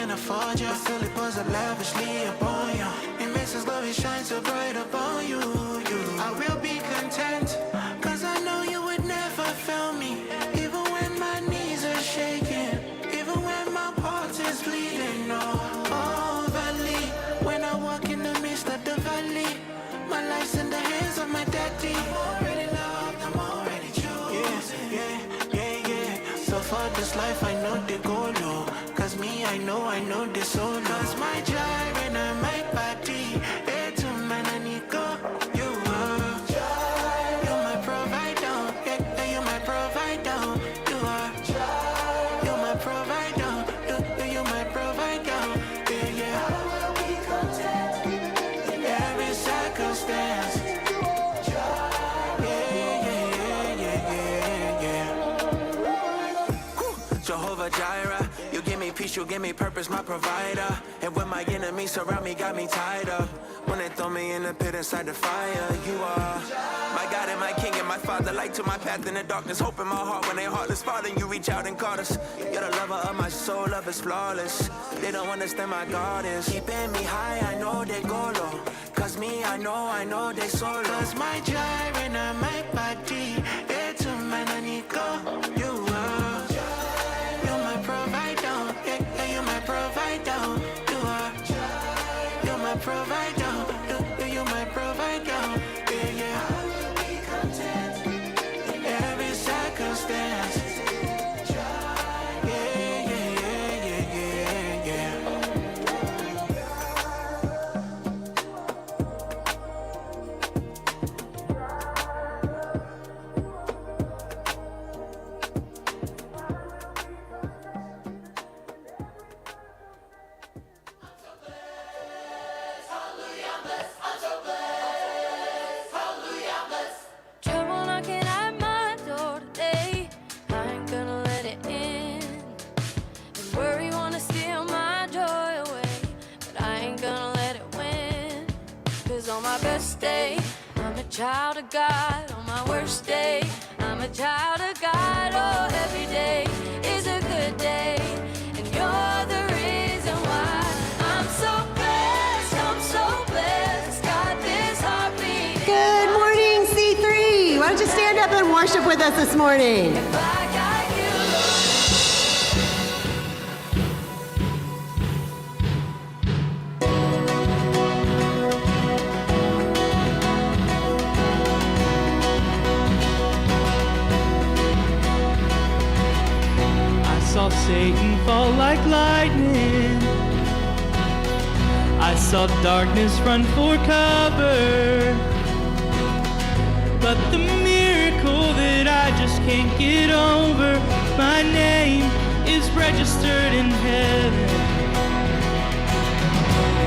can't afford you. Philip was lavishly upon you. It makes His glory shine so bright upon you. I will be content, cause I know you would never fail me. Even when my knees are shaking, even when my heart is bleeding. Oh, valley, when I walk in the midst of the valley, my life's in the hands of my daddy. I'm already loved, I'm already chosen. Yeah. So for this life I know the goal, cause me I know the soul. Cause my gyre and my body, to man I need go. You are, you're my provider. Yeah, you're my provider. You are, you're my provider. You're my provider. Yeah. I will be content in every circumstance. Jehovah Jireh, you give me peace, you give me purpose, my provider. And when my enemies surround me, got me tied up. When they throw me in the pit inside the fire, you are my God and my King and my Father, light to my path in the darkness, hope in my heart when they heartless. Father, you reach out and caught us. You're the lover of my soul, love is flawless. They don't understand my God is keeping me high, I know they go low. Cause me, I know they solo. Cause my gyre and my body, to man I need go. You are, you're my provider. Yeah, you're my provider. You are, you're my provider. You're my provider. Yeah. I will be content in every circumstance. Child of God, on my worst day, I'm a child of God. Oh, every day is a good day, and you're the reason why I'm so blessed, got this heartbeat. Good morning, C3. Why don't you stand up and worship with us this morning? If I got you. Saw Satan fall like lightning. I saw darkness run for cover. But the miracle that I just can't get over, my name is registered in heaven.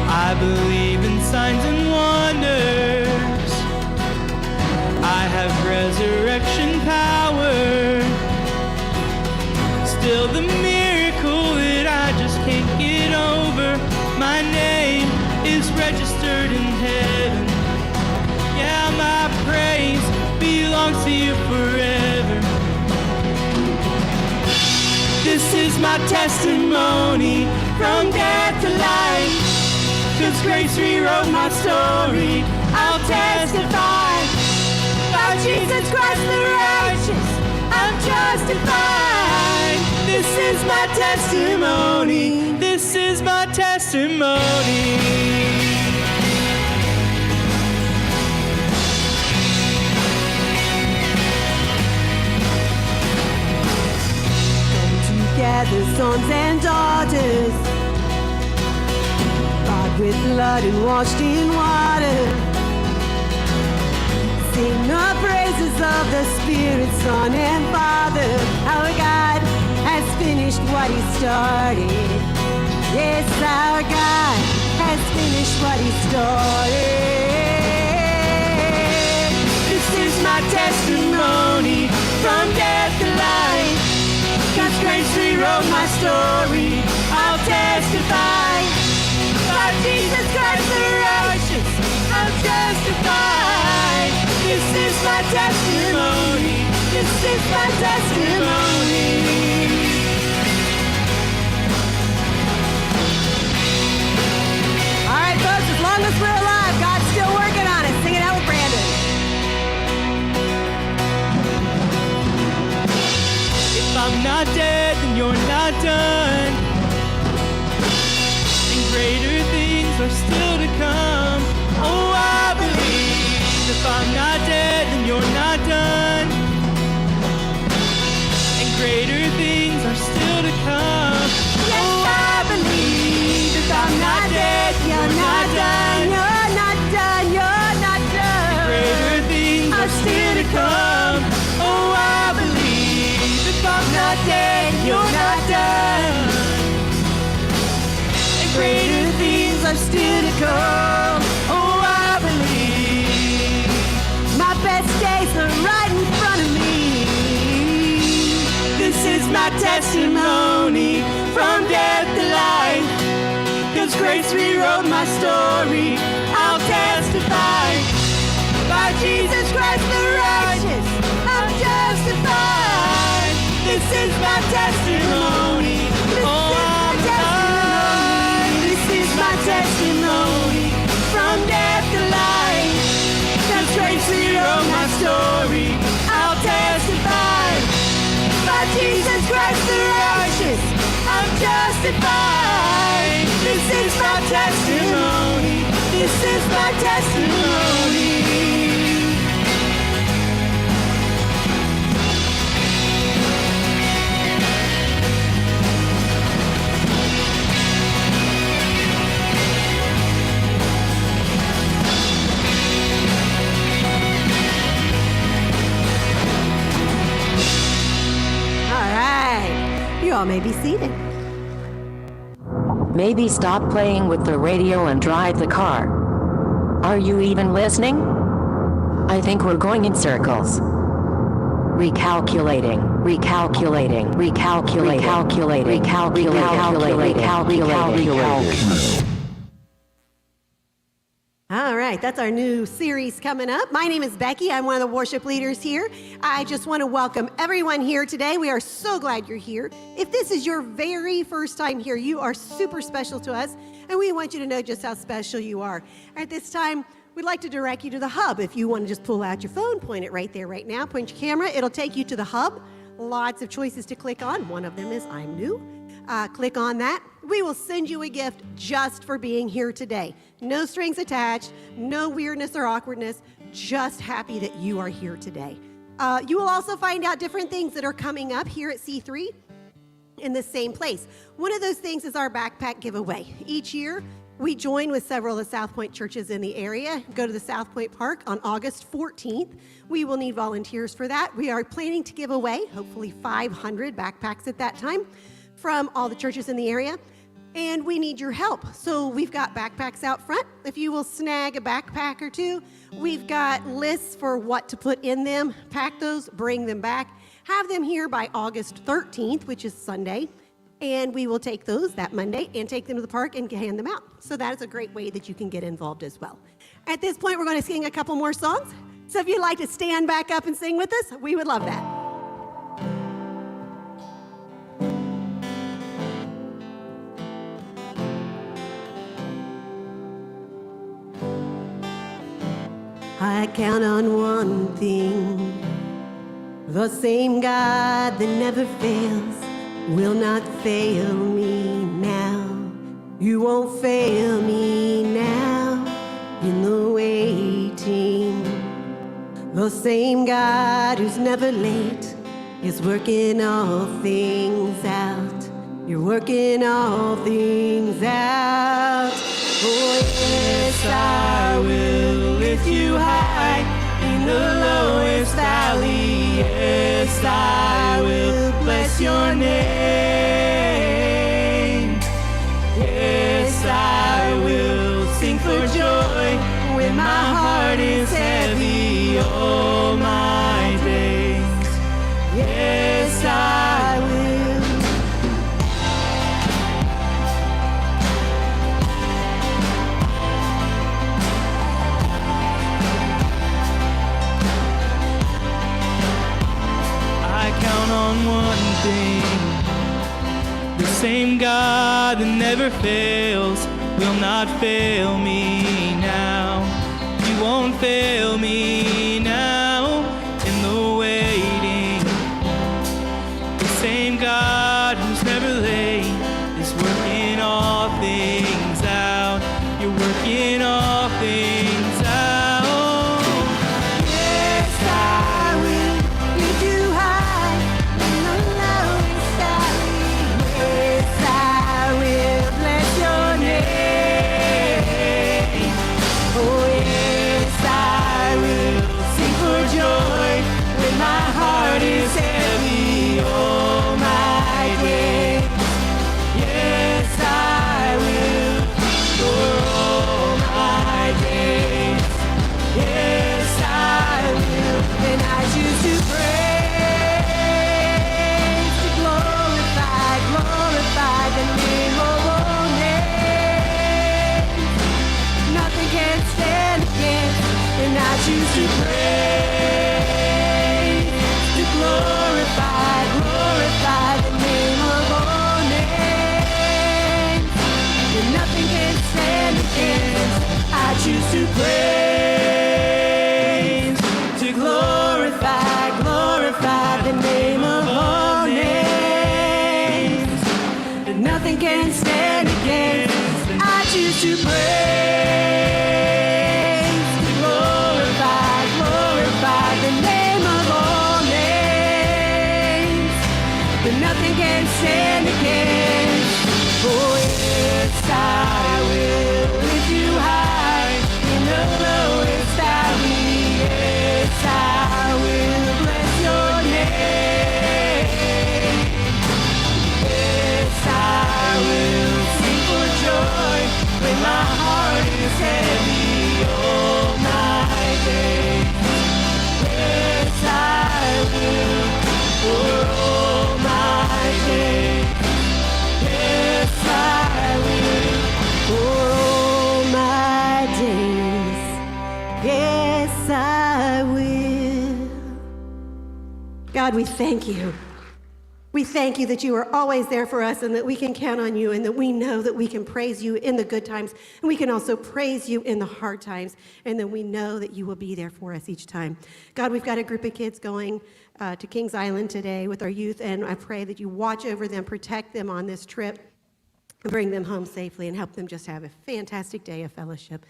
I believe in signs and wonders. I have resurrection power. Still the miracle that I just can't get over, my name is registered in heaven. Yeah, my praise belongs to you forever. This is my testimony from death to life. 'Cause grace rewrote my story. I'll testify about Jesus Christ the righteous. I'm justified. This is my testimony. This is my testimony. Come together, sons and daughters, bought with blood and washed in water. Sing the praises of the Spirit, Son, and Father. Our God has finished what He started. Yes, our God has finished what He started. This is my testimony from death to life. 'Cause grace rewrote my story. I'll testify about Jesus Christ the righteous. I'm justified. This is my testimony. This is my testimony. still to come. Oh, I believe my best days are right in front of me. This is my testimony from death to life. 'Cause grace rewrote my story. I'll testify. By Jesus Christ the righteous, I'm justified. This is my testimony. This is my testimony from death to life. 'Cause grace rewrote my story. I'll testify. By Jesus Christ the righteous, I'm justified. This is my testimony. This is my testimony. All right. You all may be seated. Maybe stop playing with the radio and drive the car. Are you even listening? I think we're going in circles. Recalculating. All right, that's our new series coming up. My name is Becky. I'm one of the worship leaders here. I just want to welcome everyone here today. We are so glad you're here. If this is your very first time here, you are super special to us, and we want you to know just how special you are. At this time, we'd like to direct you to the hub. If you want to just pull out your phone, point it right there right now, point your camera. It'll take you to the hub. Lots of choices to click on. One of them is I'm new. Click on that. We will send you a gift just for being here today. No strings attached, no weirdness or awkwardness, just happy that you are here today. You will also find out different things that are coming up here at C3 in the same place. One of those things is our backpack giveaway. Each year, we join with several of the South Point churches in the area, go to the South Point Park on August 14th. We will need volunteers for that. We are planning to give away, hopefully 500 backpacks at that time, from all the churches in the area, and we need your help. So we've got backpacks out front. If you will snag a backpack or two, we've got lists for what to put in them. Pack those, bring them back, have them here by August 13th, which is Sunday, and we will take those that Monday and take them to the park and hand them out. So that is a great way that you can get involved as well. At this point, we're going to sing a couple more songs. So if you'd like to stand back up and sing with us, we would love that. I count on one thing. The same God that never fails will not fail me now. You won't fail me now in the waiting. The same God who's never late is working all things out. You're working all things out. Oh yes, I will lift you high in the lowest valley. Yes, I will bless your name. Yes, I will sing for joy when my heart is heavy all my days. Yes, I will. On one thing, the same God that never fails will not fail me now. You won't fail me now in the waiting. The same God who's never late is working all things out. You're working all things out. Yes, I will lift you high in the lowest valley. Yes, I will bless your name. Oh, yes, I can stand against. And I choose to praise, to glorify the name of all names. And nothing can stand against. I choose to praise, to glorify the name of all names. And nothing can stand against. I choose to praise, to glorify the name of all names. But nothing can stand against. Oh yes, I will lift you high in the lowest valley. Yes, I will bless your name. Yes, I will sing for joy when my heart is heavy all my days. Yes, I will for all my days. Yes, I will for all my days. Yes, I will. God, we thank you. We thank you that you are always there for us and that we can count on you and that we know that we can praise you in the good times and we can also praise you in the hard times and that we know that you will be there for us each time. God, we've got a group of kids going to Kings Island today with our youth, and I pray that you watch over them, protect them on this trip, and bring them home safely and help them just have a fantastic day of fellowship.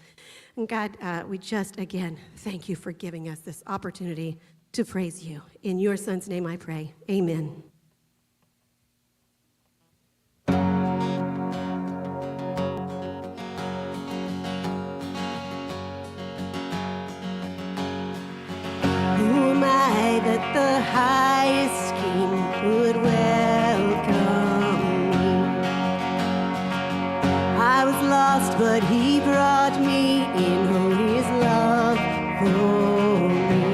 And God, we just, again, thank you for giving us this opportunity to praise you. In your son's name I pray, amen. Who am I that the highest king would welcome me? I was lost, but he brought me in. Oh, his love for me.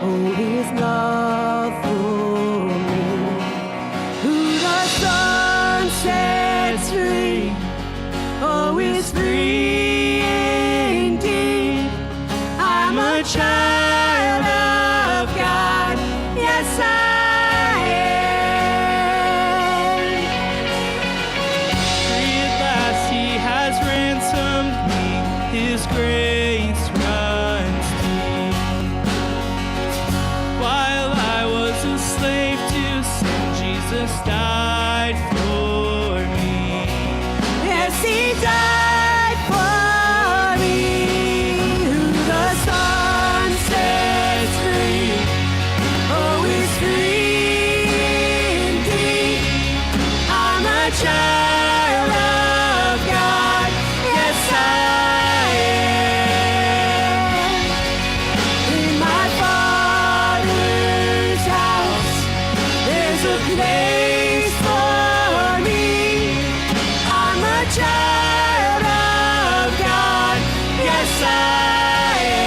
Oh, his love for me. Who the Son sets free, oh, is free indeed. I'm a child of God, yes I am. Free at last, he has ransomed me. His grace runs deep. While I was a slave to sin, Jesus died for me. Yes, he died for me. Who the Son sets free, oh, is free indeed. I'm a child of God, yes I am. In my Father's house, there's a place for me. I'm a child of God, yes I am.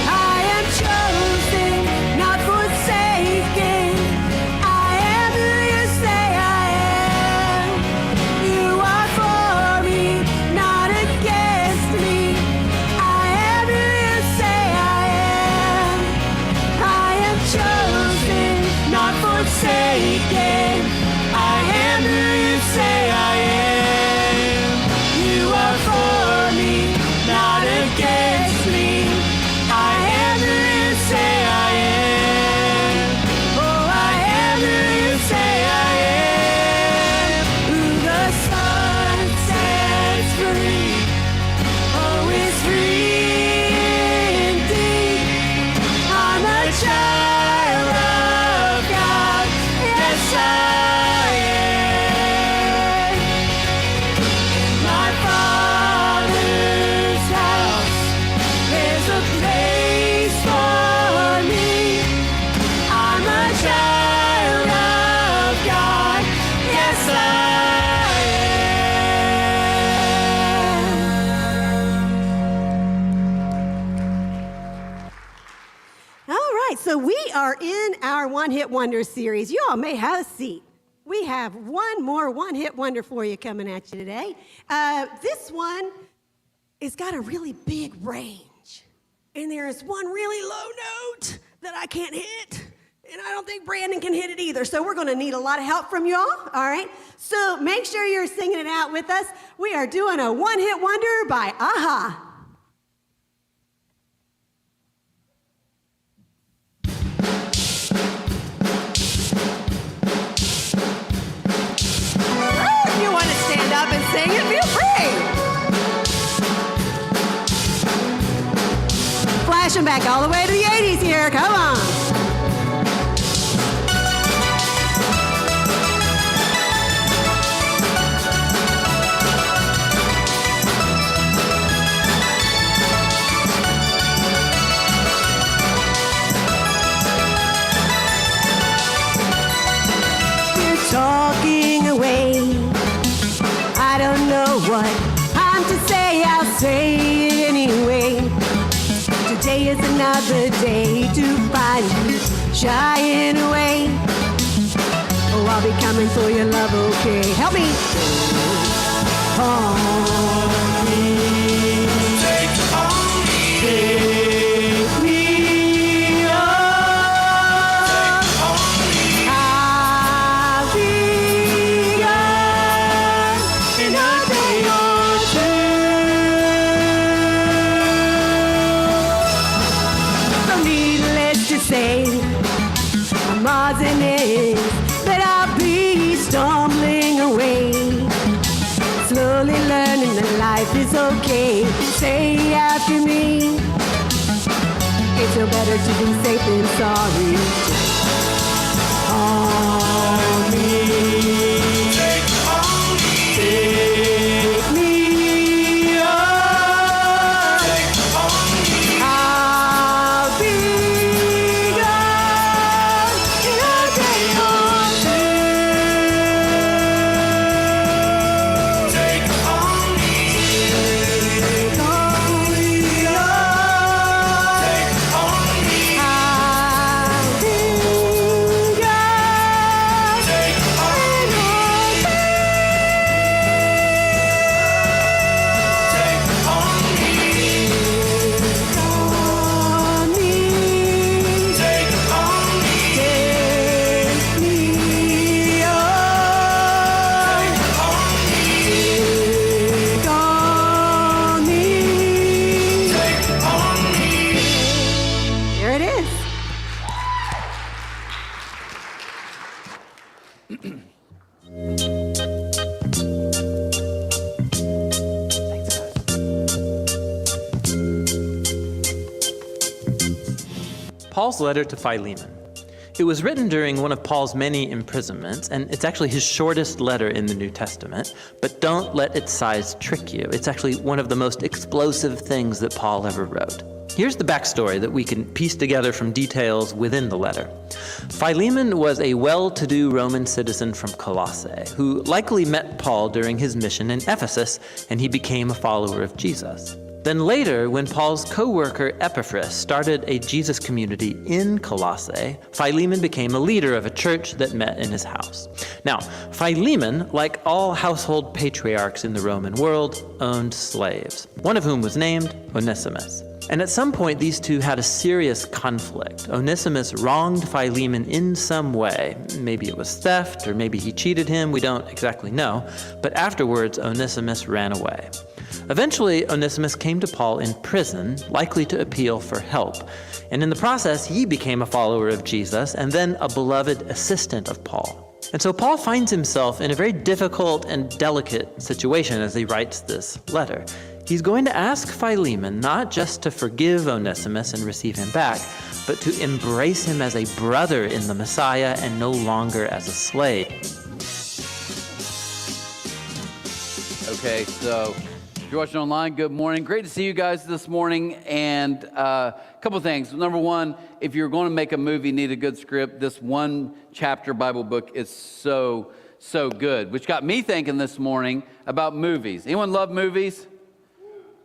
I am chosen, not forsaken. I am who you say I am. You are for me, not against me. I am who you say I am. I am chosen, not forsaken. I am who you say I am. You are for me, not against me. I am who you say I am. Oh, I am who you say I am. Who the Son sets free, oh, is free indeed. I'm a child of God, yes I am. My Father's house, there's a place for me. I'm a child of God, yes I am. All right, so we are in our One Hit Wonder series. You all may have a seat. we have one more one-hit wonder for you coming at you today. This one has got a really big range. And there is one really low note that I can't hit. And I don't think Brandon can hit it either. So we're going to need a lot of help from y'all, all right? So make sure you're singing it out with us. We are doing a one-hit wonder by AHA. If you want to stand up and sing it, feel free. Flashing back all the way to the 80s here. Come on. You're talking away. I don't know what I'm to say. I'll say it anyway. Today is another day to find you shying away. Oh, I'll be coming for your love, okay? Help me. On me. Take me on. I'll be gone in a day or two. So needless to say, I'm oddsing it that I'll be stumbling away, slowly learning that life is okay. Say after me, it's no better to be safe than sorry. On me, take me on. I'll be gone in a day or two. Take me on. I'll be Paul's letter to Philemon. It was written during one of Paul's many imprisonments, and it's actually his shortest letter in the New Testament, but don't let its size trick you. It's actually one of the most explosive things that Paul ever wrote. Here's the backstory that we can piece together from details within the letter. Philemon was a well-to-do Roman citizen from Colossae who likely met Paul during his mission in Ephesus, and he became a follower of Jesus. Then later, when Paul's co-worker Epaphras started a Jesus community in Colossae, Philemon became a leader of a church that met in his house. Now, Philemon, like all household patriarchs in the Roman world, owned slaves, one of whom was named Onesimus. And at some point, these two had a serious conflict. Onesimus wronged Philemon in some way. Maybe it was theft, or maybe he cheated him, we don't exactly know. But afterwards, Onesimus ran away. Eventually, Onesimus came to Paul in prison, likely to appeal for help. And in the process, he became a follower of Jesus, and then a beloved assistant of Paul. And so Paul finds himself in a very difficult and delicate situation as he writes this letter. He's going to ask Philemon not just to forgive Onesimus and receive him back, but to embrace him as a brother in the Messiah and no longer as a slave. Okay, so if you're watching online, good morning. Great to see you guys this morning. And a couple things. Number one, if you're going to make a movie, need a good script, this one chapter Bible book is so good, which got me thinking this morning about movies. Anyone love movies?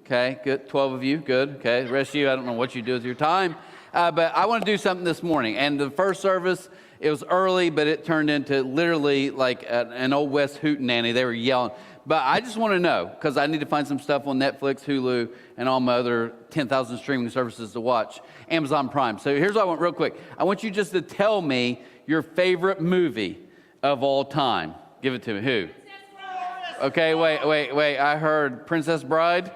Okay, good. 12 of you, good. Okay, the rest of you, I don't know what you do with your time. But I want to do something this morning. And the first service It was early, but it turned into literally like an Old West hootenanny. They were yelling. But I just want to know, because I need to find some stuff on Netflix, Hulu, and all my other 10,000 streaming services to watch. Amazon Prime. So here's what I want real quick. I want you just to tell me your favorite movie of all time. Give it to me. Who? Okay, wait. I heard Princess Bride.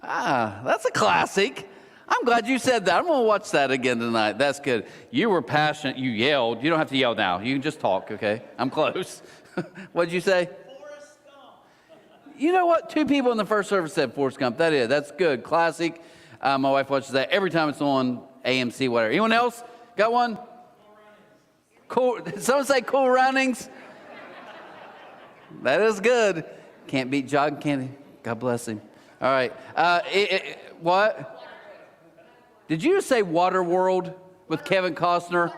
Ah, that's a classic. I'm glad you said that. I'm going to watch that again tonight. That's good. You were passionate. You yelled. You don't have to yell now. You can just talk, okay? I'm close. What'd you say? You know what? 2 people in the first service said Forrest Gump. That's good. Classic. My wife watches that every time it's on AMC, whatever. Anyone else got one? Cool. Someone say Cool Runnings. That is good. Can't beat John Candy. God bless him. All right. What? Did you say Waterworld with Kevin Costner?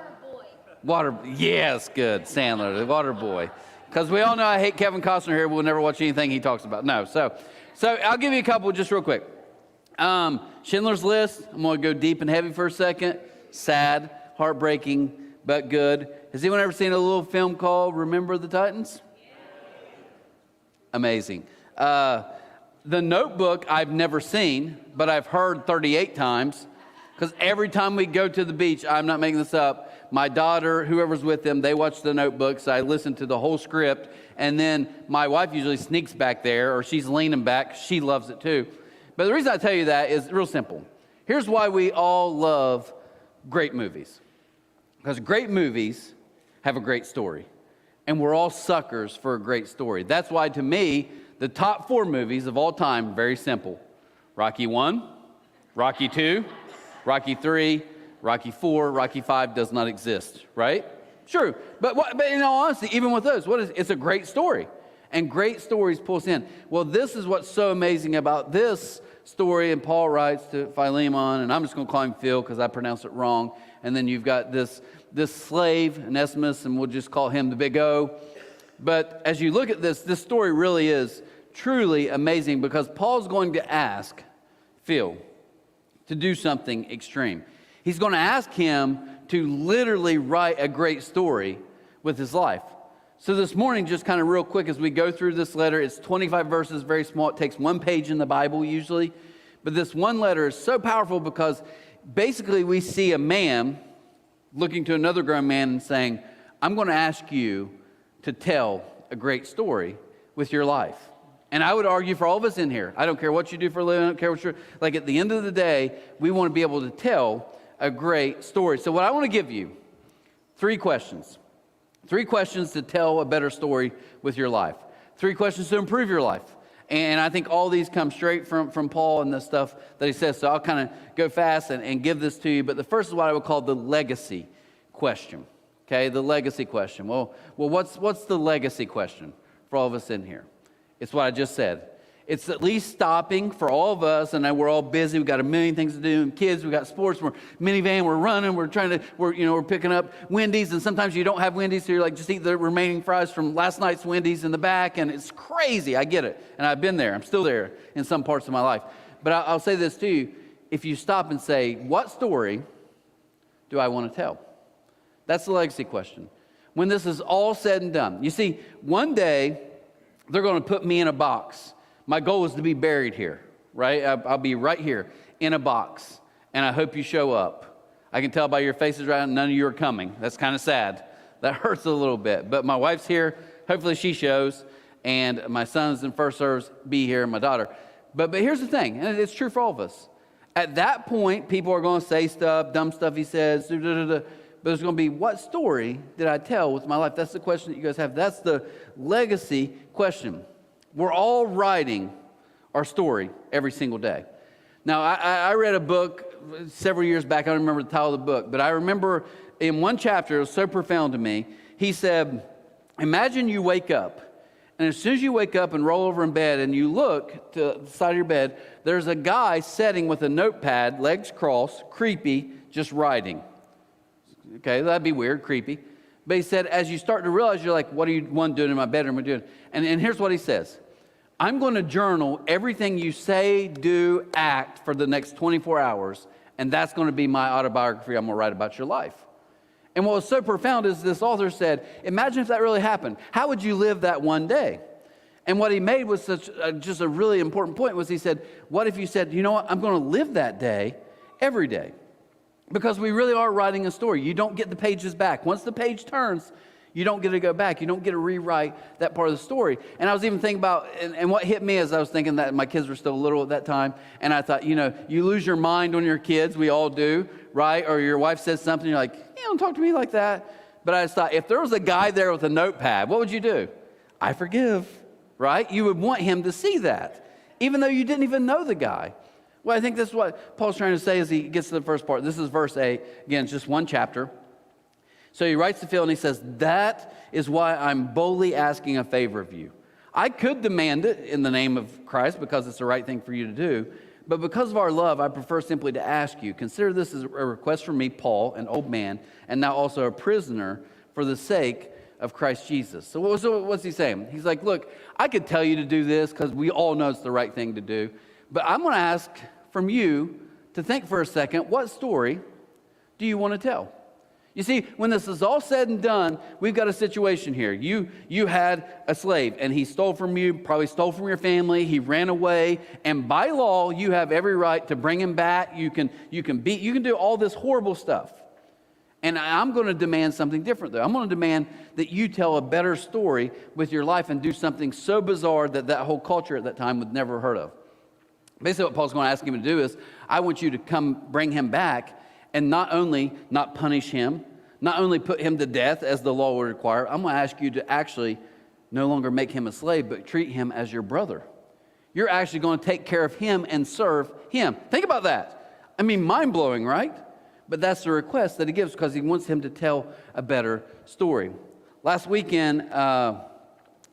Yes, good. Sandler, the Water Boy. Because we all know I hate Kevin Costner here. We'll never watch anything he talks about. No. So I'll give you a couple just real quick. Schindler's List. I'm going to go deep and heavy for a second. Sad, heartbreaking, but good. Has anyone ever seen a little film called Remember the Titans? Amazing. The Notebook I've never seen, but I've heard 38 times. Because every time we go to the beach, I'm not making this up, my daughter, whoever's with them, they watch The Notebook, so I listen to the whole script. And then my wife usually sneaks back there, or she's leaning back. She loves it too. But the reason I tell you that is real simple. Here's why we all love great movies. Because great movies have a great story. And we're all suckers for a great story. That's why, to me, the top 4 movies of all time, very simple. Rocky 1, Rocky 2, Rocky 3, Rocky 4, Rocky 5 does not exist, right? True. But in all honesty, even with those, it's a great story. And great stories pull us in. Well, this is what's so amazing about this story. And Paul writes to Philemon, and I'm just going to call him Phil because I pronounce it wrong. And then you've got this slave, Onesimus, and we'll just call him the Big O. But as you look at this story really is truly amazing because Paul's going to ask Phil to do something extreme. He's going to ask him to literally write a great story with his life. So this morning, just kind of real quick as we go through this letter, it's 25 verses, very small. It takes 1 page in the Bible usually. But this one letter is so powerful because basically we see a man looking to another grown man and saying, I'm going to ask you to tell a great story with your life. And I would argue for all of us in here, I don't care what you do for a living, I don't care what you're, like at the end of the day, we want to be able to tell a great story. So what I want to give you, 3 questions. 3 questions to tell a better story with your life. 3 questions to improve your life. And I think all these come straight from Paul and the stuff that he says. So I'll kind of go fast and give this to you. But the first is what I would call the legacy question. Okay, the legacy question. Well, what's the legacy question for all of us in here? It's what I just said. It's at least stopping for all of us, and we're all busy. We've got a million things to do. And kids, we've got sports. We're minivan. We're running. We're picking up Wendy's, and sometimes you don't have Wendy's, so you're like, just eat the remaining fries from last night's Wendy's in the back, and it's crazy. I get it, and I've been there. I'm still there in some parts of my life. But I'll say this to you: if you stop and say, "What story do I want to tell?" That's the legacy question. When this is all said and done, you see, one day they're going to put me in a box. My goal is to be buried here, right? I'll be right here in a box, and I hope you show up. I can tell by your faces right now, none of you are coming. That's kind of sad. That hurts a little bit. But my wife's here. Hopefully she shows, and my son's in first service, be here, and my daughter. But here's the thing, and it's true for all of us. At that point, people are going to say stuff, dumb stuff he says, but there's going to be, what story did I tell with my life? That's the question that you guys have. That's the legacy question. We're all writing our story every single day. Now, I read a book several years back. I don't remember the title of the book, but I remember in one chapter, it was so profound to me. He said, imagine you wake up, and as soon as you wake up and roll over in bed and you look to the side of your bed, there's a guy sitting with a notepad, legs crossed, creepy, just writing. Okay, that'd be weird, creepy. But he said, as you start to realize, you're like, what are you doing in my bedroom? And here's what he says. I'm going to journal everything you say, do, act for the next 24 hours, and that's going to be my autobiography I'm going to write about your life. And what was so profound is this author said, imagine if that really happened. How would you live that one day? And what he made was just a really important point was he said, what if you said, you know what, I'm going to live that day every day? Because we really are writing a story. You don't get the pages back. Once the page turns, you don't get to go back. You don't get to rewrite that part of the story. And I was even thinking about, and what hit me as I was thinking that my kids were still little at that time, and I thought, you lose your mind on your kids. We all do, right? Or your wife says something, you're like, don't talk to me like that. But I just thought, if there was a guy there with a notepad, what would you do? I forgive, right? You would want him to see that, even though you didn't even know the guy. Well, I think this is what Paul's trying to say as he gets to the first part. This is verse 8. Again, it's just one chapter. So he writes to Phil and he says, that is why I'm boldly asking a favor of you. I could demand it in the name of Christ because it's the right thing for you to do. But because of our love, I prefer simply to ask you, consider this as a request from me, Paul, an old man, and now also a prisoner for the sake of Christ Jesus. So what's he saying? He's like, look, I could tell you to do this because we all know it's the right thing to do. But I'm going to ask from you to think for a second, what story do you want to tell? You see, when this is all said and done, we've got a situation here. You had a slave, and he stole from you, probably stole from your family. He ran away, and by law, you have every right to bring him back. You can do all this horrible stuff. And I'm going to demand something different, though. I'm going to demand that you tell a better story with your life and do something so bizarre that whole culture at that time would never have heard of. Basically, what Paul's going to ask him to do is, I want you to come bring him back and not only not punish him, not only put him to death as the law would require, I'm going to ask you to actually no longer make him a slave, but treat him as your brother. You're actually going to take care of him and serve him. Think about that. I mean, mind-blowing, right? But that's the request that he gives because he wants him to tell a better story. Last weekend, my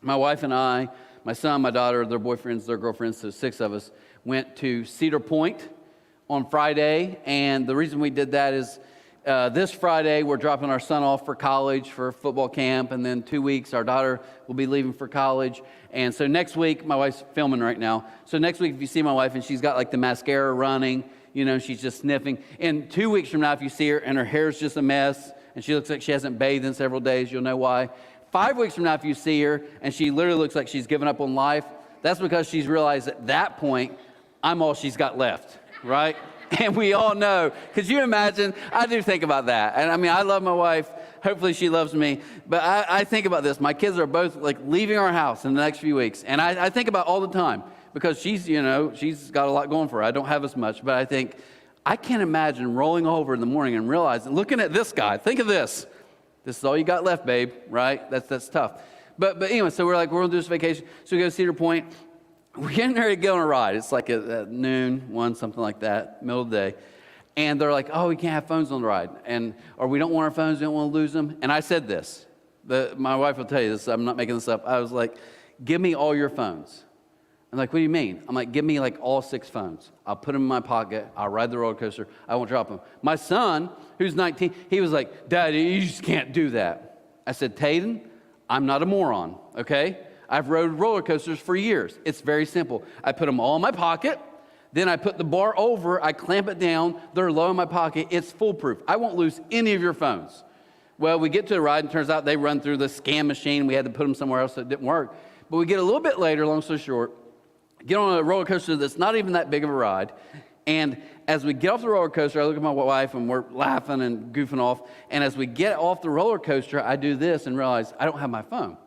wife and I, my son, my daughter, their boyfriends, their girlfriends, so 6 of us, went to Cedar Point on Friday. And the reason we did that is this Friday, we're dropping our son off for college for football camp. And then 2 weeks, our daughter will be leaving for college. And so next week, my wife's filming right now. So next week, if you see my wife and she's got like the mascara running, she's just sniffing. And 2 weeks from now, if you see her and her hair's just a mess and she looks like she hasn't bathed in several days, you'll know why. 5 weeks from now, if you see her and she literally looks like she's given up on life, that's because she's realized at that point, I'm all she's got left, right? And we all know. Could you imagine? I do think about that. And I mean, I love my wife. Hopefully she loves me. But I think about this. My kids are both like leaving our house in the next few weeks. And I think about all the time because she's got a lot going for her. I don't have as much. But I think, I can't imagine rolling over in the morning and realizing, looking at this guy, think of this. This is all you got left, babe, right? That's tough. But anyway, so we're going to do this vacation. So we go to Cedar Point. We're getting ready to go on a ride. It's like at noon, 1, something like that, middle of the day. And they're like, we can't have phones on the ride. Or we don't want our phones, we don't want to lose them. And I said this. My wife will tell you this. I'm not making this up. I was like, give me all your phones. I'm like, what do you mean? I'm like, give me like all 6 phones. I'll put them in my pocket. I'll ride the roller coaster. I won't drop them. My son, who's 19, he was like, Daddy, you just can't do that. I said, Tayden, I'm not a moron, okay? I've rode roller coasters for years. It's very simple. I put them all in my pocket. Then I put the bar over. I clamp it down. They're low in my pocket. It's foolproof. I won't lose any of your phones. Well, we get to the ride, and it turns out they run through the scan machine. We had to put them somewhere else, so it didn't work. But we get a little bit later, long story short, get on a roller coaster that's not even that big of a ride. And as we get off the roller coaster, I look at my wife, and we're laughing and goofing off. And as we get off the roller coaster, I do this and realize I don't have my phone.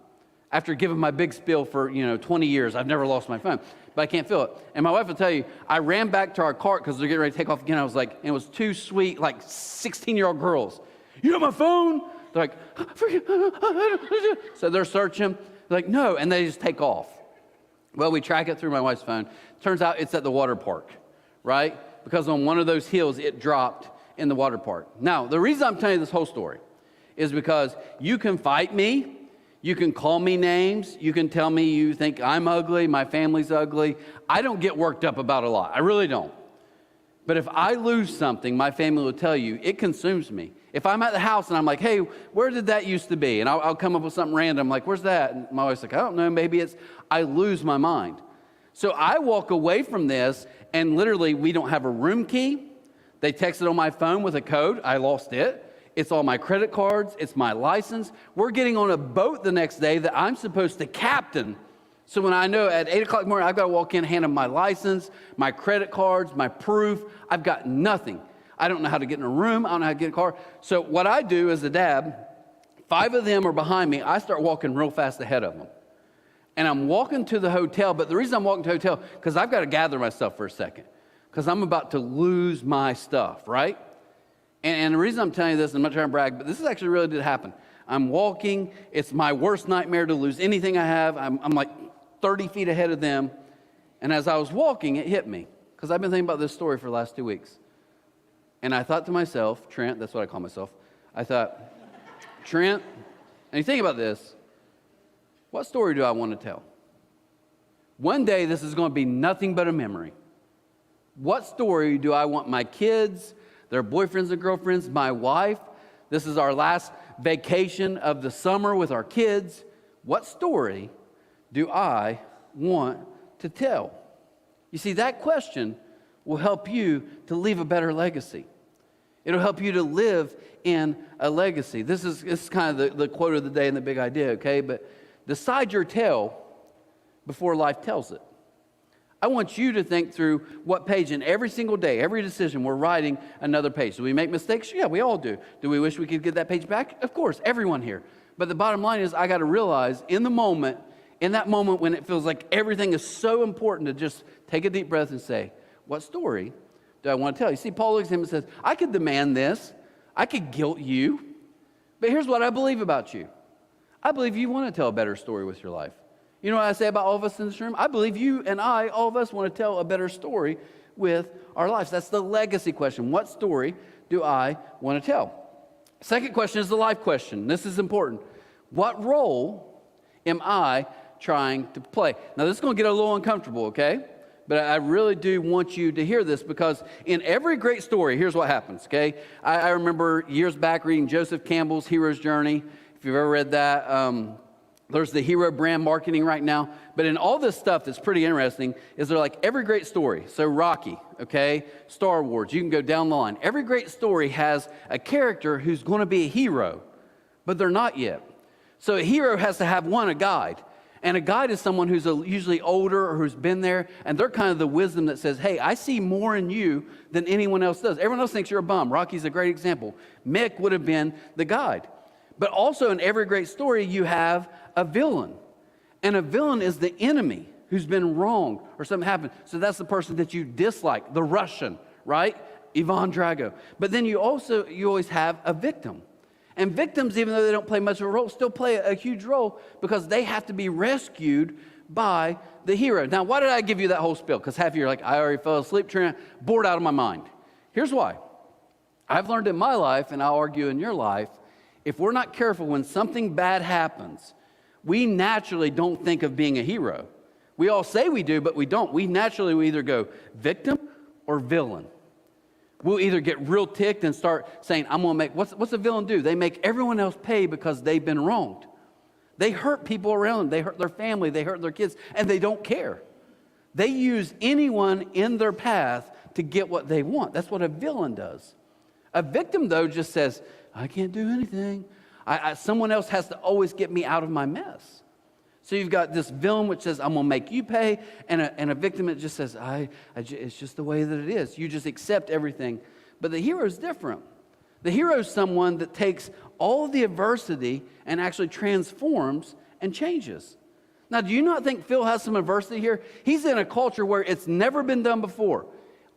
After giving my big spiel for 20 years, I've never lost my phone, but I can't feel it. And my wife will tell you, I ran back to our cart because they're getting ready to take off again. I was like, and it was 2 sweet, like 16-year-old girls. You have my phone? They're like, so they're searching. They're like, no, and they just take off. Well, we track it through my wife's phone. Turns out it's at the water park, right? Because on one of those hills, it dropped in the water park. Now, the reason I'm telling you this whole story is because you can fight me. You can call me names. You can tell me you think I'm ugly, my family's ugly. I don't get worked up about a lot. I really don't. But if I lose something, my family will tell you, it consumes me. If I'm at the house and I'm like, hey, where did that used to be? And I'll come up with something random, like, where's that? And my wife's like, I don't know, maybe it's, I lose my mind. So I walk away from this, and literally we don't have a room key. They texted on my phone with a code. I lost it. It's all my credit cards. It's my license. We're getting on a boat the next day that I'm supposed to captain. So when I know at 8 o'clock in the morning, I've got to walk in, hand them my license, my credit cards, my proof. I've got nothing. I don't know how to get in a room. I don't know how to get in a car. So what I do as a dad, 5 of them are behind me. I start walking real fast ahead of them. And I'm walking to the hotel. But the reason I'm walking to the hotel, because I've got to gather myself for a second. Because I'm about to lose my stuff, right? And the reason I'm telling you this, I'm not trying to brag, but this is actually really did happen. I'm walking. It's my worst nightmare to lose anything I have. I'm like 30 feet ahead of them. And as I was walking, it hit me. Because I've been thinking about this story for the last 2 weeks. And I thought to myself, Trent, that's what I call myself. I thought, Trent, and you think about this, what story do I want to tell? One day this is going to be nothing but a memory. What story do I want my kids, their boyfriends and girlfriends, my wife? This is our last vacation of the summer with our kids. What story do I want to tell? You see, that question will help you to leave a better legacy. It'll help you to live in a legacy. This is kind of the quote of the day and the big idea, okay? But decide your tale before life tells it. I want you to think through what page in every single day, every decision, we're writing another page. Do we make mistakes? Yeah, we all do. Do we wish we could get that page back? Of course, everyone here. But the bottom line is I got to realize in that moment when it feels like everything is so important, to just take a deep breath and say, what story do I want to tell? You see, Paul looks at him and says, I could demand this. I could guilt you. But here's what I believe about you. I believe you want to tell a better story with your life. You know what I say about all of us in this room? I believe you and all of us want to tell a better story with our lives. That's the legacy question. What story do I want to tell? Second question is the life question. This is important. What role am I trying to play? Now, this is going to get a little uncomfortable, okay? But I really do want you to hear this, because in every great story, here's what happens, okay? I remember years back reading Joseph Campbell's Hero's Journey. If you've ever read that, there's the hero brand marketing right now. But in all this stuff that's pretty interesting is they're like every great story. So Rocky, okay, Star Wars, you can go down the line. Every great story has a character who's going to be a hero, but they're not yet. So a hero has to have a guide. And a guide is someone who's usually older or who's been there, and they're kind of the wisdom that says, hey, I see more in you than anyone else does. Everyone else thinks you're a bum. Rocky's a great example. Mick would have been the guide. But also in every great story, you have a villain. And a villain is the enemy who's been wronged or something happened. So that's the person that you dislike, the Russian, right? Ivan Drago. But then you always have a victim. And victims, even though they don't play much of a role, still play a huge role, because they have to be rescued by the hero. Now, why did I give you that whole spiel? Because half of you are like, I already fell asleep, Trent, bored out of my mind. Here's why. I've learned in my life, and I'll argue in your life, if we're not careful when something bad happens, we naturally don't think of being a hero. We all say we do, but we don't. We naturally either go victim or villain. We'll either get real ticked and start saying, I'm going to make, what's a villain do? They make everyone else pay because they've been wronged. They hurt people around them. They hurt their family. They hurt their kids, and they don't care. They use anyone in their path to get what they want. That's what a villain does. A victim, though, just says, I can't do anything. Someone else has to always get me out of my mess. So you've got this villain which says, I'm going to make you pay, and a victim that just says, it's just the way that it is. You just accept everything. But the hero is different. The hero is someone that takes all the adversity and actually transforms and changes. Now, do you not think Phil has some adversity here? He's in a culture where it's never been done before.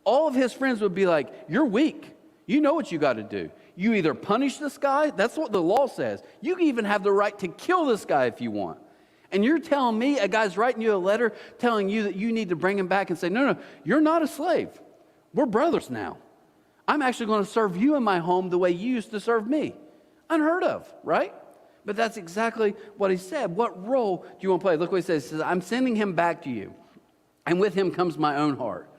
All of his friends would be like, you're weak. You know what you got to do. You either punish this guy, that's what the law says. You can even have the right to kill this guy if you want. And you're telling me a guy's writing you a letter telling you that you need to bring him back and say, no, you're not a slave. We're brothers now. I'm actually going to serve you in my home the way you used to serve me. Unheard of, right? But that's exactly what he said. What role do you want to play? Look what he says. He says, I'm sending him back to you, and with him comes my own heart.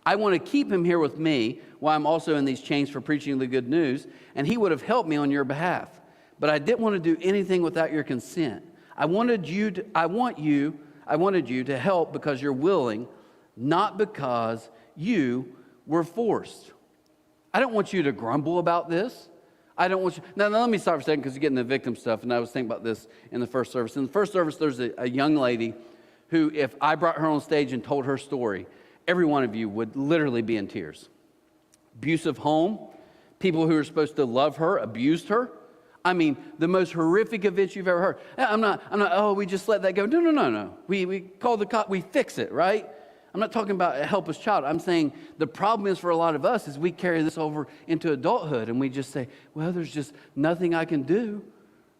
I want to keep him here with me while I'm also in these chains for preaching the good news, and he would have helped me on your behalf. But I didn't want to do anything without your consent. I wanted you to help because you're willing, not because you were forced. I don't want you to grumble about this. I don't want you. Now let me stop for a second because you're getting the victim stuff. And I was thinking about this in the first service. In the first service, there's a young lady who, if I brought her on stage and told her story, every one of you would literally be in tears. Abusive home, people who were supposed to love her abused her. I mean, the most horrific events you've ever heard. I'm not, oh, we just let that go. No. We call the cop, we fix it, right? I'm not talking about a helpless child. I'm saying the problem is for a lot of us is we carry this over into adulthood and we just say, well, there's just nothing I can do,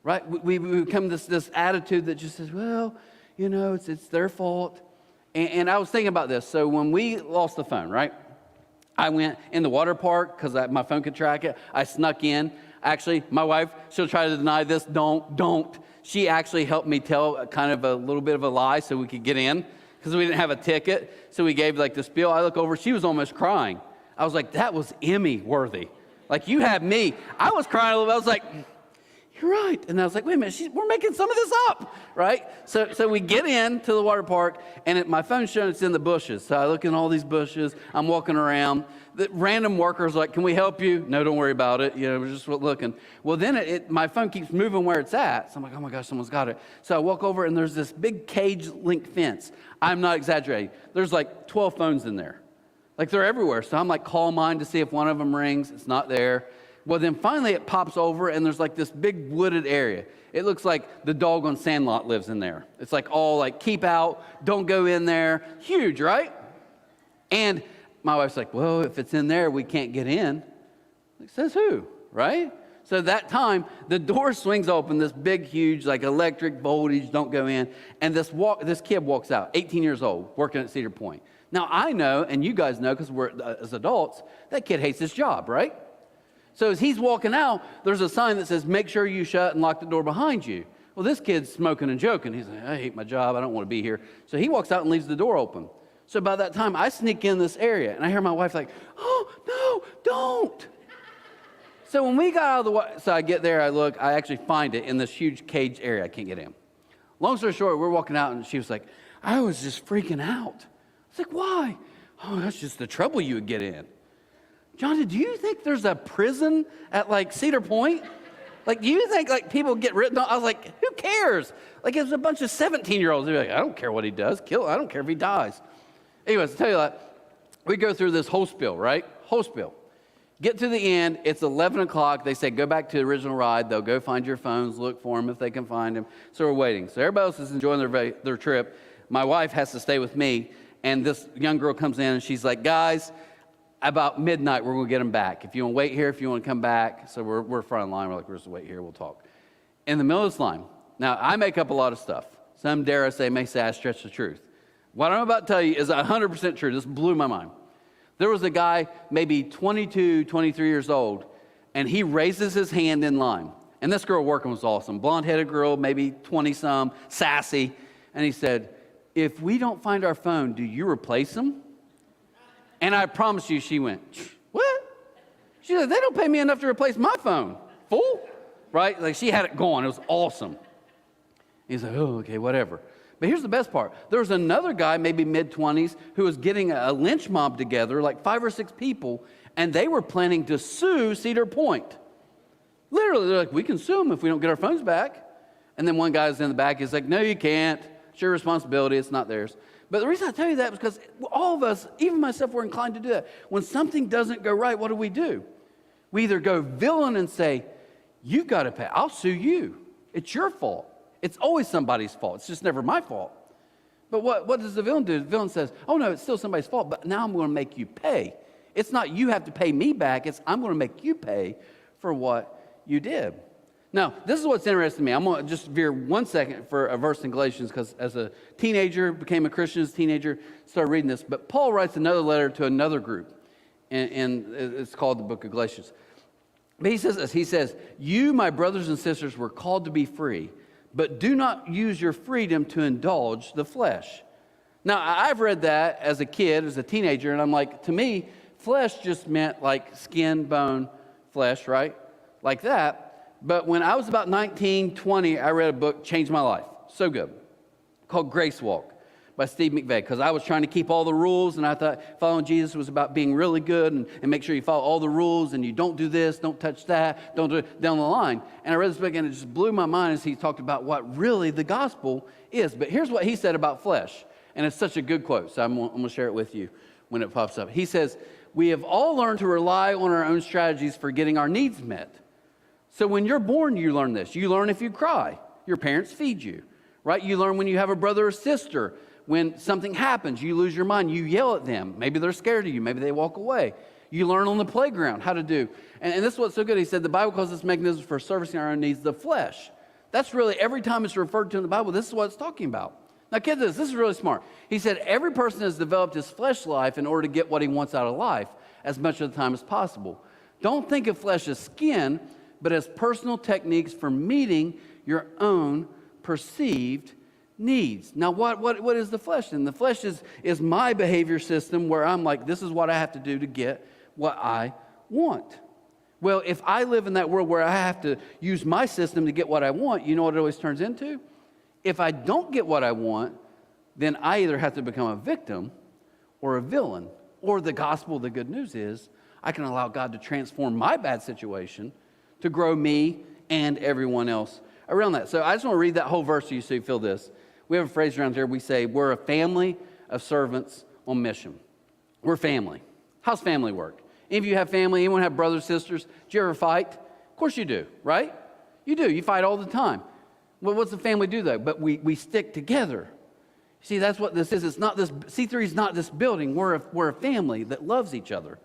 right? We become this attitude that just says, well, you know, it's their fault. And I was thinking about this. So when we lost the phone, right? I went in the water park because my phone could track it. I snuck in. Actually, my wife, she'll try to deny this. Don't. She actually helped me tell kind of a little bit of a lie so we could get in because we didn't have a ticket. So we gave like the spiel. I look over, she was almost crying. I was like, that was Emmy worthy. Like you had me. I was crying a little bit. I was like, you're right. And I was like, wait a minute, we're making some of this up, right? So we get into the water park, and my phone's showing it's in the bushes. So I look in all these bushes. I'm walking around. The random workers are like, can we help you? No, don't worry about it. You know, we're just looking. Well, then my phone keeps moving where it's at. So I'm like, oh my gosh, someone's got it. So I walk over, and there's this big cage link fence. I'm not exaggerating. There's like 12 phones in there. Like they're everywhere. So I'm like, call mine to see if one of them rings. It's not there. Well, then finally it pops over, and there's like this big wooded area. It looks like the dog on Sandlot lives in there. It's like all like, keep out, don't go in there. Huge, right? And my wife's like, well, if it's in there, we can't get in. Like, says who, right? So that time, the door swings open, this big, huge, like electric voltage, don't go in. And this kid walks out, 18 years old, working at Cedar Point. Now, I know, and you guys know, because we're as adults, that kid hates his job, right? So as he's walking out, there's a sign that says, make sure you shut and lock the door behind you. Well, this kid's smoking and joking. He's like, I hate my job. I don't want to be here. So he walks out and leaves the door open. So by that time, I sneak in this area, and I hear my wife like, oh, no, don't. So when we got out of the way, so I get there, I look, I actually find it in this huge cage area. I can't get in. Long story short, we're walking out, and she was like, I was just freaking out. I was like, why? Oh, that's just the trouble you would get in. Johnny, do you think there's a prison at like Cedar Point? Like, do you think like people get written on? I was like, who cares? Like, it's a bunch of 17-year-olds. They're like, I don't care what he does. Kill him. I don't care if he dies. Anyways, I'll tell you that. We go through this whole spiel, right? Whole spiel. Get to the end. It's 11 o'clock. They say, go back to the original ride. They'll go find your phones, look for them if they can find them. So we're waiting. So everybody else is enjoying their trip. My wife has to stay with me. And this young girl comes in, and she's like, guys, about midnight, we're going to get them back. If you want to wait here, if you want to come back. So we're front of the line. We're like, we're just wait here. We'll talk. In the middle of this line, now, I make up a lot of stuff. Some, dare I say, may say I stretch the truth. What I'm about to tell you is 100% true. This blew my mind. There was a guy, maybe 22, 23 years old, and he raises his hand in line. And this girl working was awesome. Blonde-headed girl, maybe 20-some, sassy. And he said, if we don't find our phone, do you replace them? And I promise you, she went, what? She said, they don't pay me enough to replace my phone. Fool. Right? Like, she had it going. It was awesome. He's like, oh, okay, whatever. But here's the best part. There was another guy, maybe mid-20s, who was getting a lynch mob together, like 5 or 6 people, and they were planning to sue Cedar Point. Literally, they're like, we can sue them if we don't get our phones back. And then one guy's in the back. He's like, no, you can't. It's your responsibility. It's not theirs. But the reason I tell you that is because all of us, even myself, we're inclined to do that. When something doesn't go right, what do? We either go villain and say, you've got to pay. I'll sue you. It's your fault. It's always somebody's fault. It's just never my fault. But what does the villain do? The villain says, oh, no, it's still somebody's fault, but now I'm going to make you pay. It's not you have to pay me back. It's I'm going to make you pay for what you did. Now, this is what's interesting to me. I'm going to just veer 1 second for a verse in Galatians because as a teenager, became a Christian as a teenager, started reading this. But Paul writes another letter to another group, and it's called the book of Galatians. But he says this. He says, you, my brothers and sisters, were called to be free, but do not use your freedom to indulge the flesh. Now, I've read that as a kid, as a teenager, and I'm like, to me, flesh just meant like skin, bone, flesh, right? Like that. But when I was about 19, 20, I read a book, changed my life. So good. Called Grace Walk by Steve McVeigh, because I was trying to keep all the rules, and I thought following Jesus was about being really good and make sure you follow all the rules, and you don't do this, don't touch that, don't do it down the line. And I read this book, and it just blew my mind as he talked about what really the gospel is. But here's what he said about flesh, and it's such a good quote, so I'm going to share it with you when it pops up. He says, "We have all learned to rely on our own strategies for getting our needs met." So when you're born, you learn this. You learn if you cry. Your parents feed you, right? You learn when you have a brother or sister. When something happens, you lose your mind, you yell at them. Maybe they're scared of you. Maybe they walk away. You learn on the playground how to do. And this is what's so good. He said the Bible calls this mechanism for servicing our own needs the flesh. That's really, every time it's referred to in the Bible, this is what it's talking about. Now, kids, this is really smart. He said every person has developed his flesh life in order to get what he wants out of life as much of the time as possible. Don't think of flesh as skin, but as personal techniques for meeting your own perceived needs. Now, what is the flesh then? The flesh is my behavior system where I'm like, this is what I have to do to get what I want. Well, if I live in that world where I have to use my system to get what I want, you know what it always turns into? If I don't get what I want, then I either have to become a victim or a villain. Or the gospel, the good news is, I can allow God to transform my bad situation to grow me and everyone else around that. So I just want to read that whole verse so you feel this. We have a phrase around here. We say, we're a family of servants on mission. We're family. How's family work? Any of you have family? Anyone have brothers, sisters? Do you ever fight? Of course you do, right? You do. You fight all the time. Well, what's the family do, though? But we stick together. See, that's what this is. It's not this. C3 is not this building. We're a family that loves each other.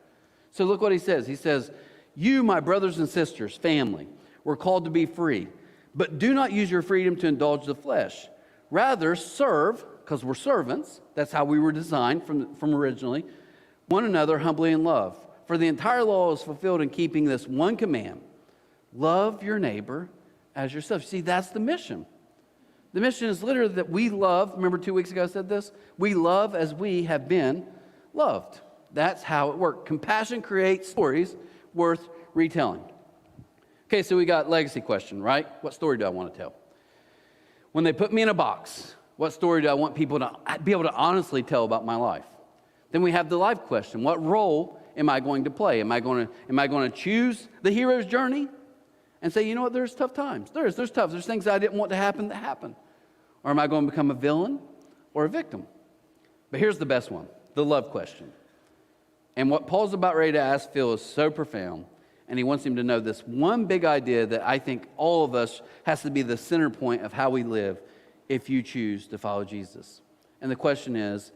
So look what he says. He says, you, my brothers and sisters, family, were called to be free. But do not use your freedom to indulge the flesh. Rather, serve, because we're servants. That's how we were designed from originally. One another humbly in love. For the entire law is fulfilled in keeping this one command. Love your neighbor as yourself. See, that's the mission. The mission is literally that we love. Remember 2 weeks ago I said this? We love as we have been loved. That's how it works. Compassion creates stories worth retelling. Okay, so we got legacy question, right? What story do I want to tell? When they put me in a box, what story do I want people to be able to honestly tell about my life? Then we have the life question. What role am I going to play? Am I going to choose the hero's journey and say, you know what, there's tough times. There's tough. There's things I didn't want to happen that happen. Or am I going to become a villain or a victim? But here's the best one, the love question. And what Paul's about ready to ask Phil is so profound. And he wants him to know this one big idea that I think all of us has to be the center point of how we live if you choose to follow Jesus. And the question is,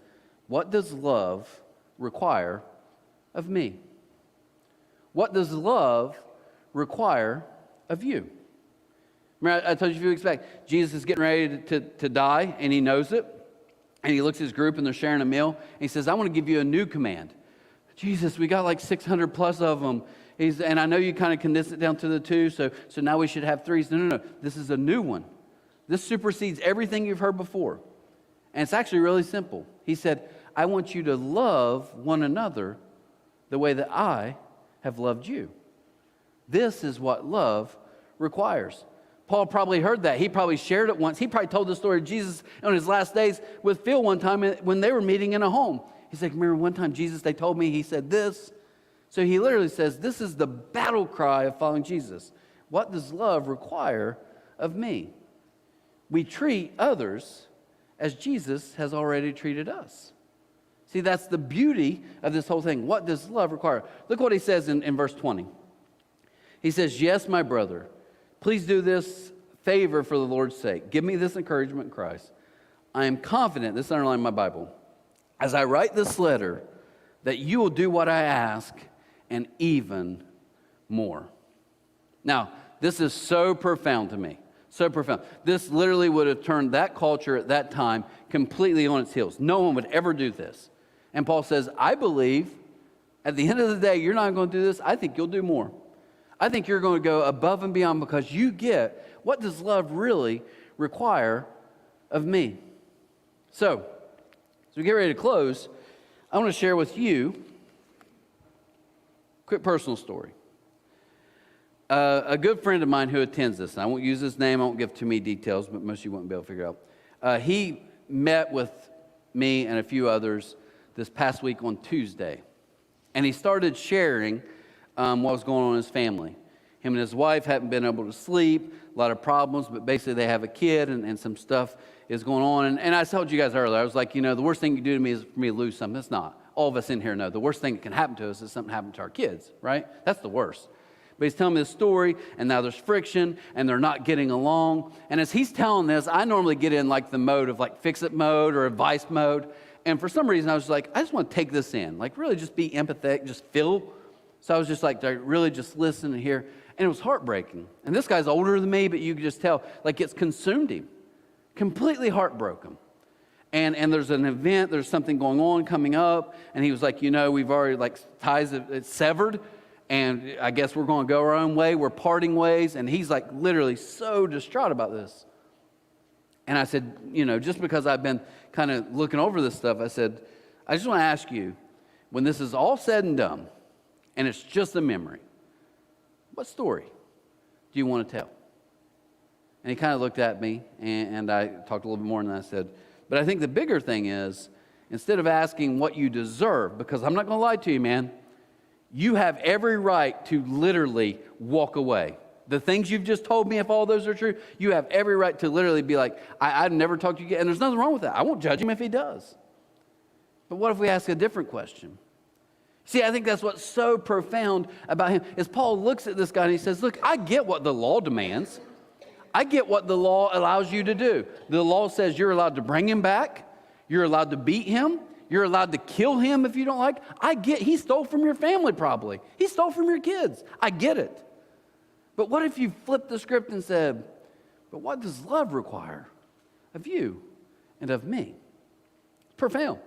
what does love require of me? What does love require of you? Remember, I told you a few weeks back, Jesus is getting ready to die, and he knows it. And he looks at his group, and they're sharing a meal. And he says, I want to give you a new command. Jesus, we got like 600 plus of them. And I know you kind of condensed it down to the 2, so now we should have 3. No. This is a new one. This supersedes everything you've heard before. And it's actually really simple. He said, I want you to love one another the way that I have loved you. This is what love requires. Paul probably heard that. He probably shared it once. He probably told the story of Jesus on his last days with Phil one time when they were meeting in a home. He's like, remember one time Jesus, they told me, he said this. So he literally says, this is the battle cry of following Jesus. What does love require of me? We treat others as Jesus has already treated us. See, that's the beauty of this whole thing. What does love require? Look what he says in verse 20. He says, yes, my brother, please do this favor for the Lord's sake. Give me this encouragement in Christ. I am confident, this is underlined in my Bible, as I write this letter, that you will do what I ask and even more. Now, this is so profound to me. So profound. This literally would have turned that culture at that time completely on its heels. No one would ever do this. And Paul says, I believe at the end of the day, you're not going to do this. I think you'll do more. I think you're going to go above and beyond because you get what does love really require of me. So, as we get ready to close, I want to share with you a quick personal story. A good friend of mine who attends this, and I won't use his name, I won't give too many details, but most of you won't be able to figure out. He met with me and a few others this past week on Tuesday. And he started sharing what was going on in his family. Him and his wife hadn't been able to sleep, a lot of problems, but basically they have a kid and some stuff is going on. And I told you guys earlier, I was like, the worst thing you do to me is for me to lose something. It's not. All of us in here know the worst thing that can happen to us is something happened to our kids, right? That's the worst. But he's telling me this story, and now there's friction, and they're not getting along. And as he's telling this, I normally get in like the mode of like fix-it mode or advice mode. And for some reason, I was like, I just want to take this in, like really just be empathetic, just feel. So I was just like, really just listen and hear. And it was heartbreaking. And this guy's older than me, but you could just tell, like it's consumed him. Completely heartbroken. And there's an event, there's something going on coming up. And he was like, we've already like ties, it's severed. And I guess we're going to go our own way. We're parting ways. And he's like literally so distraught about this. And I said, just because I've been kind of looking over this stuff, I said, I just want to ask you, when this is all said and done, and it's just a memory, what story do you want to tell? And he kind of looked at me, and I talked a little bit more, and I said, but I think the bigger thing is, instead of asking what you deserve, because I'm not going to lie to you, man, you have every right to literally walk away. The things you've just told me, if all those are true, you have every right to literally be like, I've never talked to you again. And there's nothing wrong with that. I won't judge him if he does. But what if we ask a different question? See, I think that's what's so profound about him, is Paul looks at this guy and he says, look, I get what the law demands. I get what the law allows you to do. The law says you're allowed to bring him back. You're allowed to beat him. You're allowed to kill him if you don't like. I get, he stole from your family probably. He stole from your kids. I get it. But what if you flipped the script and said, but what does love require of you and of me? Profound.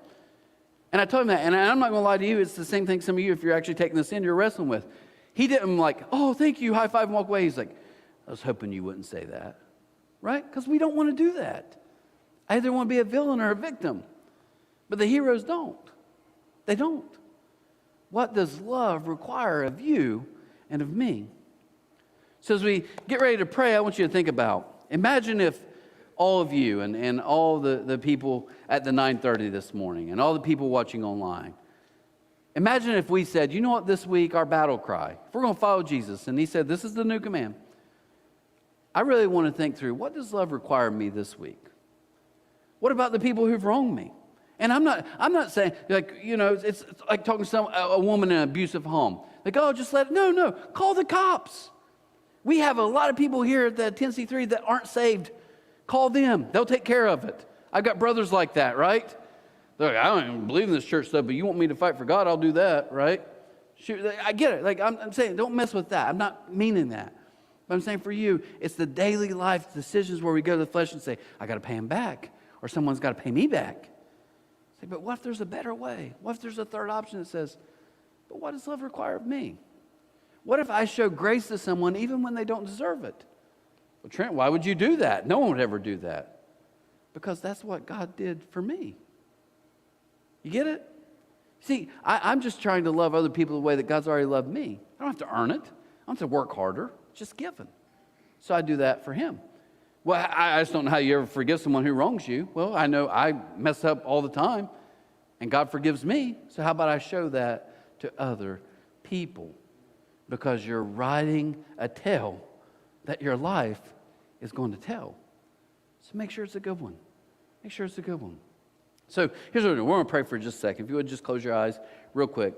And I told him that, and I'm not going to lie to you, it's the same thing some of you, if you're actually taking this in, you're wrestling with. He didn't like, oh, thank you, high five and walk away. He's like, I was hoping you wouldn't say that, right? Because we don't want to do that. I either want to be a villain or a victim. But the heroes don't. They don't. What does love require of you and of me? So as we get ready to pray, I want you to think about, imagine if all of you and all the people at the 9:30 this morning and all the people watching online, imagine if we said, you know what, this week, our battle cry, if we're going to follow Jesus, and he said, this is the new command, I really want to think through, what does love require of me this week? What about the people who've wronged me? And I'm not saying, like, it's like talking to a woman in an abusive home. Like, oh, just no, call the cops. We have a lot of people here at the Tennessee 3 that aren't saved. Call them. They'll take care of it. I've got brothers like that, right? They're like, I don't even believe in this church stuff, but you want me to fight for God, I'll do that, right? Shoot, I get it. Like, I'm saying, don't mess with that. I'm not meaning that. But I'm saying for you, it's the daily life decisions where we go to the flesh and say, I got to pay him back, or someone's got to pay me back. Say, but what if there's a better way? What if there's a third option that says, but what does love require of me? What if I show grace to someone even when they don't deserve it? Well, Trent, why would you do that? No one would ever do that. Because that's what God did for me. You get it? See, I'm just trying to love other people the way that God's already loved me. I don't have to earn it. I don't have to work harder. It's just given. So I do that for him. Well, I just don't know how you ever forgive someone who wrongs you. Well, I know I mess up all the time, and God forgives me. So how about I show that to other people? Because you're writing a tale that your life is going to tell. So make sure it's a good one. Make sure it's a good one. So here's what we're doing. We're going to pray for just a second. If you would just close your eyes real quick.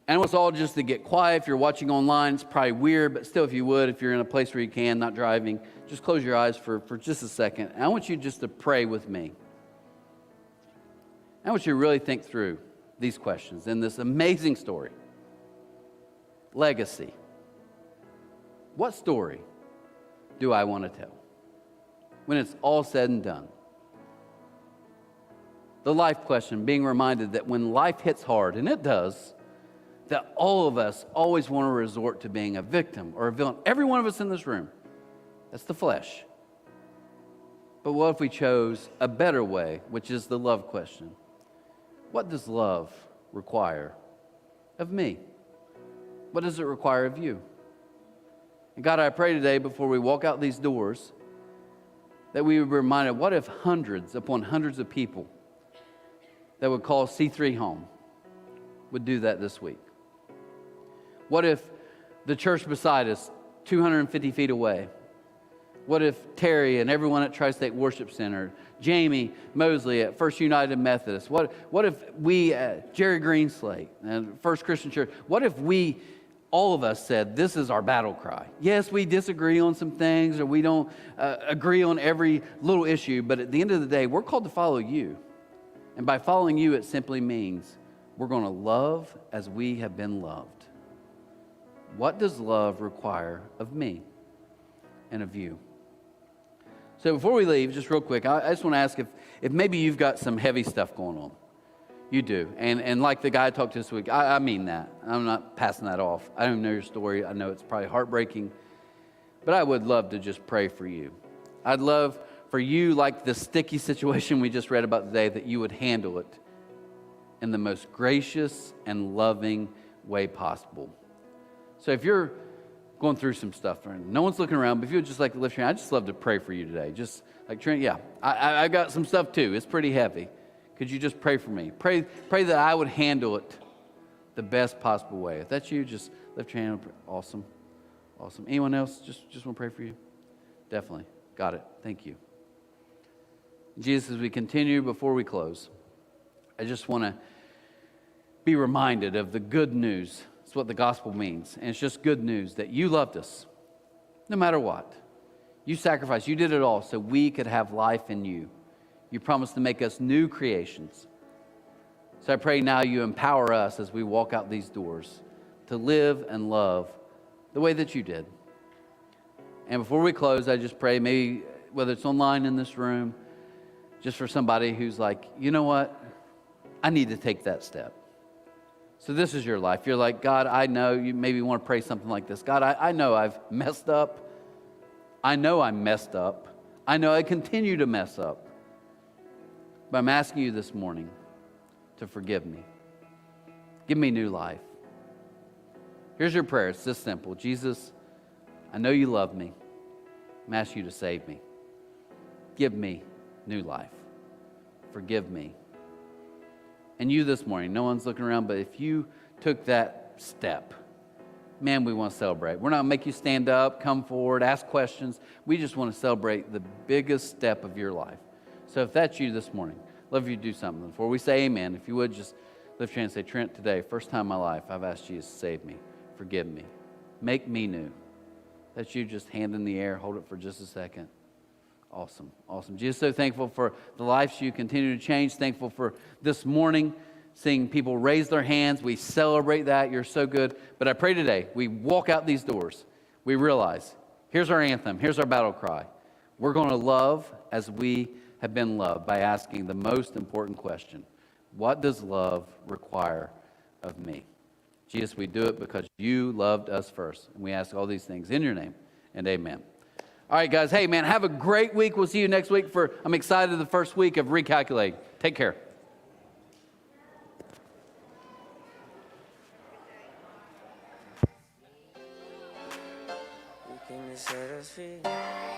And I want us all just to get quiet. If you're watching online, it's probably weird, but still, if you would, if you're in a place where you can, not driving, just close your eyes for just a second. And I want you just to pray with me. I want you to really think through these questions in this amazing story. Legacy. What story do I want to tell when it's all said and done? The life question, being reminded that when life hits hard, and it does, that all of us always want to resort to being a victim or a villain. Every one of us in this room. That's the flesh. But what if we chose a better way, which is the love question? What does love require of me? What does it require of you? And God, I pray today before we walk out these doors that we would be reminded, what if hundreds upon hundreds of people that would call C3 home would do that this week? What if the church beside us, 250 feet away, what if Terry and everyone at Tri-State Worship Center, Jamie Mosley at First United Methodist, what if we, Jerry Greenslate and First Christian Church, what if we, all of us said, this is our battle cry? Yes, we disagree on some things or we don't agree on every little issue, but at the end of the day, we're called to follow you. And by following you, it simply means we're going to love as we have been loved. What does love require of me and of you? So before we leave, just real quick, I just want to ask if maybe you've got some heavy stuff going on. You do. And like the guy I talked to this week, I mean that. I'm not passing that off. I don't know your story. I know it's probably heartbreaking. But I would love to just pray for you. I'd love for you, like the sticky situation we just read about today, that you would handle it in the most gracious and loving way possible. So if you're going through some stuff, and no one's looking around, but if you would just like to lift your hand, I'd just love to pray for you today. Just like Trent, yeah, I got some stuff too. It's pretty heavy. Could you just pray for me? Pray that I would handle it the best possible way. If that's you, just lift your hand. Awesome. Awesome. Anyone else just want to pray for you? Definitely. Got it. Thank you. Jesus, as we continue before we close, I just want to be reminded of the good news. It's what the gospel means. And it's just good news that you loved us no matter what. You sacrificed. You did it all so we could have life in you. You promised to make us new creations. So I pray now you empower us as we walk out these doors to live and love the way that you did. And before we close, I just pray, maybe whether it's online in this room, just for somebody who's like, you know what? I need to take that step. So this is your life. You're like, God, I know you maybe want to pray something like this. God, I know I've messed up. I know I'm messed up. I know I continue to mess up. But I'm asking you this morning to forgive me. Give me new life. Here's your prayer. It's this simple. Jesus, I know you love me. I'm asking you to save me. Give me new life. Forgive me. And you this morning, no one's looking around, but if you took that step, man, we want to celebrate. We're not going to make you stand up, come forward, ask questions. We just want to celebrate the biggest step of your life. So if that's you this morning, I'd love you to do something. Before we say amen, if you would just lift your hand and say, Trent, today, first time in my life, I've asked Jesus to save me, forgive me, make me new. That's you, just hand in the air, hold it for just a second. Awesome, awesome. Jesus, so thankful for the lives you continue to change. Thankful for this morning, seeing people raise their hands. We celebrate that. You're so good. But I pray today, we walk out these doors. We realize, here's our anthem. Here's our battle cry. We're going to love as we have been loved by asking the most important question. What does love require of me? Jesus, we do it because you loved us first. And we ask all these things in your name, and amen. All right, guys. Hey, man, have a great week. We'll see you next week I'm excited the first week of Recalculating. Take care. You came to set us free.